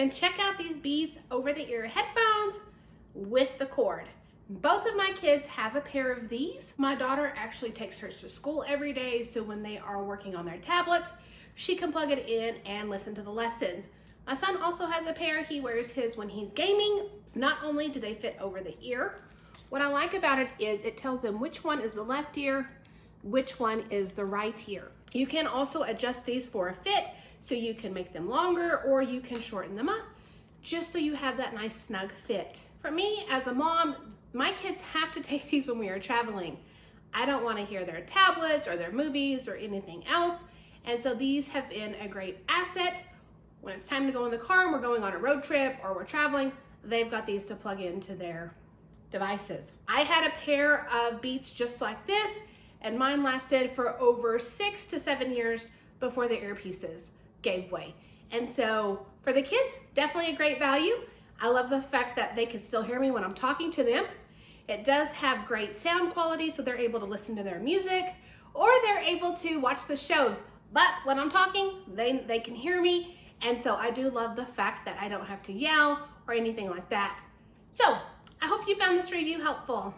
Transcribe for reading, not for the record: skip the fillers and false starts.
And check out these Beats over the ear headphones with the cord. Both of my kids have a pair of these. My daughter actually takes hers to school every day, so when they are working on their tablets, she can plug it in and listen to the lessons. My son also has a pair. He wears his when he's gaming. Not only do they fit over the ear, what I like about it is it tells them which one is the left ear, which one is the right ear. You can also adjust these for a fit, so you can make them longer or you can shorten them up, just so you have that nice snug fit. For me as a mom, my kids have to take these when we are traveling. I don't want to hear their tablets or their movies or anything else, and so these have been a great asset. When it's time to go in the car and we're going on a road trip or we're traveling, they've got these to plug into their devices. I had a pair of Beats just like this, and mine lasted for over 6 to 7 years before the earpieces gave way. And so for the kids, definitely a great value. I love the fact that they can still hear me when I'm talking to them. It does have great sound quality, so they're able to listen to their music or they're able to watch the shows. But when I'm talking, they can hear me. And so I do love the fact that I don't have to yell or anything like that. So I hope you found this review helpful.